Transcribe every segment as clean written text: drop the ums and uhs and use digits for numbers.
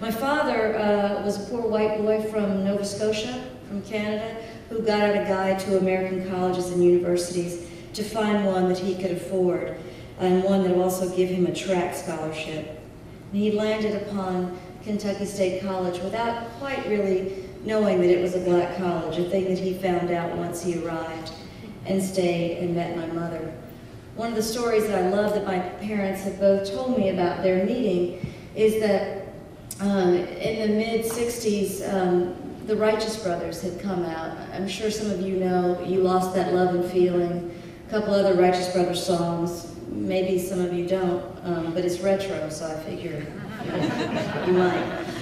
My father was a poor white boy from Nova Scotia, from Canada, who got out a guide to American colleges and universities to find one that he could afford, and one that would also give him a track scholarship. And he landed upon Kentucky State College without quite really knowing that it was a black college, a thing that he found out once he arrived and stayed and met my mother. One of the stories that I love that my parents have both told me about their meeting is that in the mid-60s, the Righteous Brothers had come out. I'm sure some of you know You Lost That Love and Feeling, a couple other Righteous Brothers songs. Maybe some of you don't, but it's retro, so I figure you might.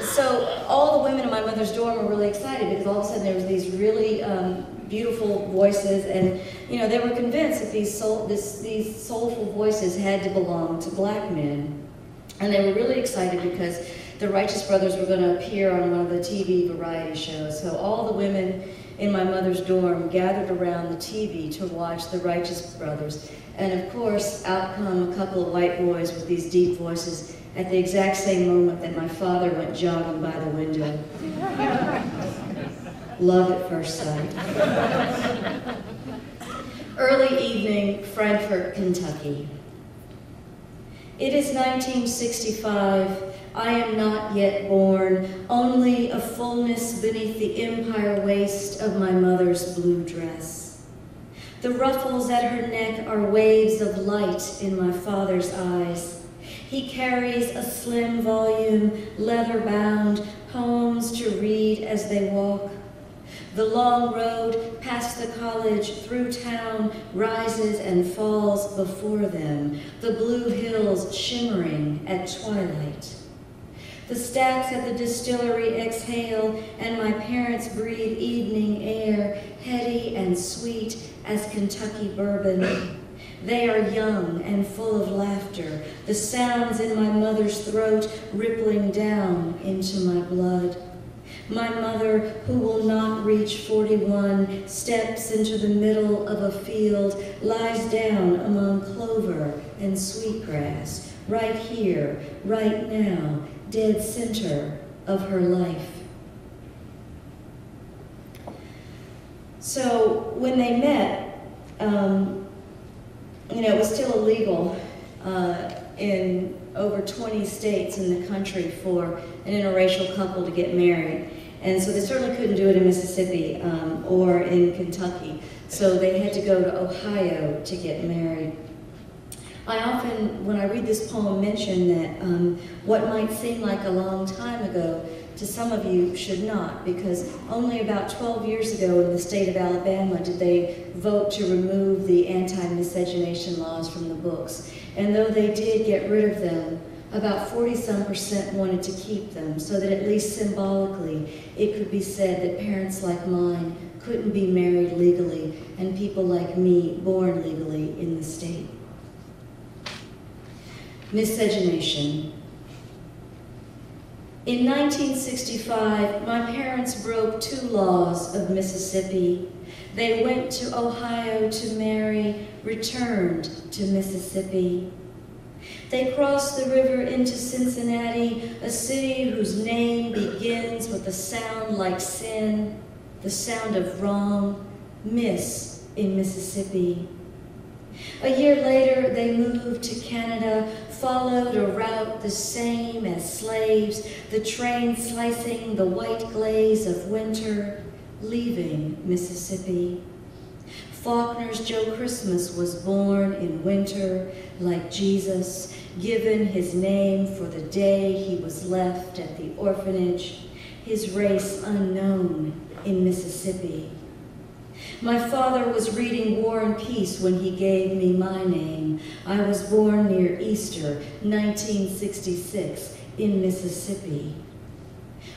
So all the women in my mother's dorm were really excited because all of a sudden there was these really beautiful voices, and they were convinced that these soulful voices had to belong to black men. And they were really excited because the Righteous Brothers were going to appear on one of the TV variety shows. So all the women in my mother's dorm gathered around the TV to watch the Righteous Brothers. And of course, out come a couple of white boys with these deep voices at the exact same moment that my father went jogging by the window. Love at first sight. Early evening, Frankfurt, Kentucky. It is 1965. I am not yet born, only a fullness beneath the empire waist of my mother's blue dress. The ruffles at her neck are waves of light in my father's eyes. He carries a slim volume, leather-bound, poems to read as they walk. The long road past the college through town rises and falls before them, the blue hills shimmering at twilight. The stacks at the distillery exhale, and my parents breathe evening air, heady and sweet as Kentucky bourbon. They are young and full of laughter, the sounds in my mother's throat rippling down into my blood. My mother, who will not reach 41, steps into the middle of a field, lies down among clover and sweetgrass, right here, right now, dead center of her life. So when they met, it was still illegal in over 20 states in the country for an interracial couple to get married. And so they certainly couldn't do it in Mississippi or in Kentucky. So they had to go to Ohio to get married. I often, when I read this poem, mention that what might seem like a long time ago to some of you should not, because only about 12 years ago in the state of Alabama did they vote to remove the anti-miscegenation laws from the books. And though they did get rid of them, about 40-some% wanted to keep them, so that at least symbolically it could be said that parents like mine couldn't be married legally and people like me born legally in the state. Miscegenation. In 1965, my parents broke 2 laws of Mississippi. They went to Ohio to marry, returned to Mississippi. They crossed the river into Cincinnati, a city whose name begins with a sound like sin, the sound of wrong, miss in Mississippi. A year later, they moved to Canada, followed a route the same as slaves, the train slicing the white glaze of winter, leaving Mississippi. Faulkner's Joe Christmas was born in winter, like Jesus, given his name for the day he was left at the orphanage, his race unknown in Mississippi. My father was reading War and Peace when he gave me my name. I was born near Easter, 1966, in Mississippi.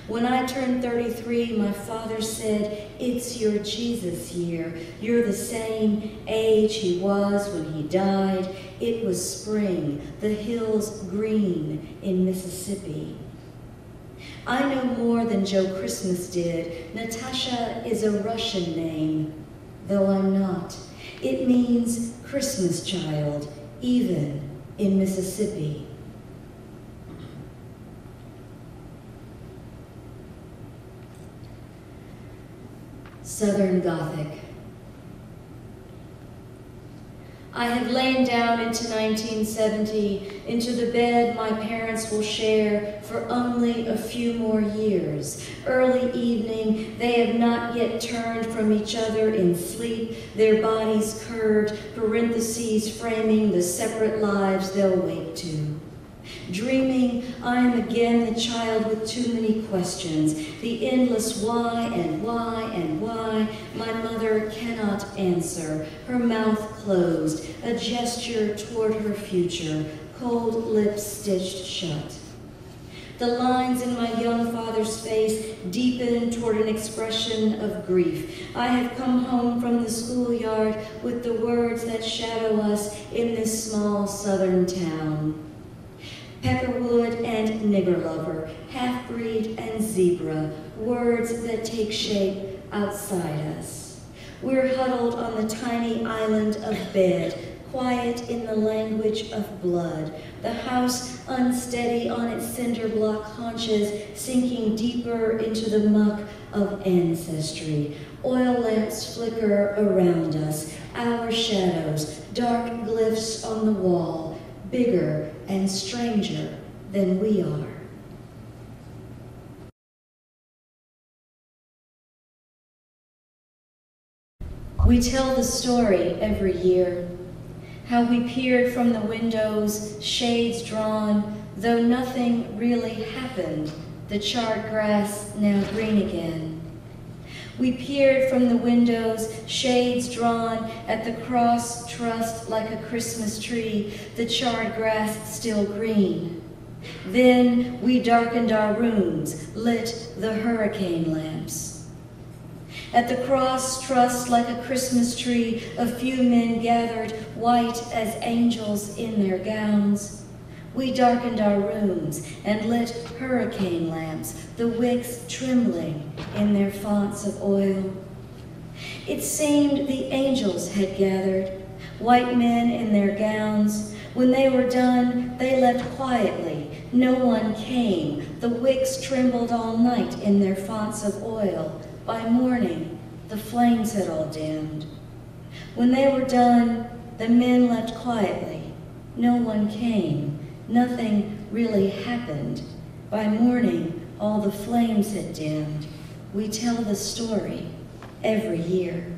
When I turned 33, my father said, "It's your Jesus year. You're the same age he was when he died. It was spring, the hills green in Mississippi." I know more than Joe Christmas did. Natasha is a Russian name, though I'm not. It means Christmas child, even in Mississippi. Southern Gothic. I have lain down into 1970, into the bed my parents will share for only a few more years. Early evening, they have not yet turned from each other in sleep, their bodies curved, parentheses framing the separate lives they'll wake to. Dreaming, I am again the child with too many questions, the endless why and why and why my mother cannot answer, her mouth closed, a gesture toward her future, cold lips stitched shut. The lines in my young father's face deepen toward an expression of grief. I have come home from the schoolyard with the words that shadow us in this small southern town. Peckerwood and nigger lover, half-breed and zebra, words that take shape outside us. We're huddled on the tiny island of bed, quiet in the language of blood, the house unsteady on its cinder block haunches, sinking deeper into the muck of ancestry. Oil lamps flicker around us, our shadows, dark glyphs on the wall, bigger and stranger than we are. We tell the story every year, how we peered from the windows, shades drawn, though nothing really happened, the charred grass now green again. We peered from the windows, shades drawn, at the cross trussed like a Christmas tree, the charred grass still green. Then we darkened our rooms, lit the hurricane lamps. At the cross trussed like a Christmas tree, a few men gathered, white as angels in their gowns. We darkened our rooms and lit hurricane lamps, the wicks trembling in their fonts of oil. It seemed the angels had gathered, white men in their gowns. When they were done, they left quietly. No one came. The wicks trembled all night in their fonts of oil. By morning, the flames had all dimmed. When they were done, the men left quietly. No one came. Nothing really happened. By morning, all the flames had dimmed. We tell the story every year.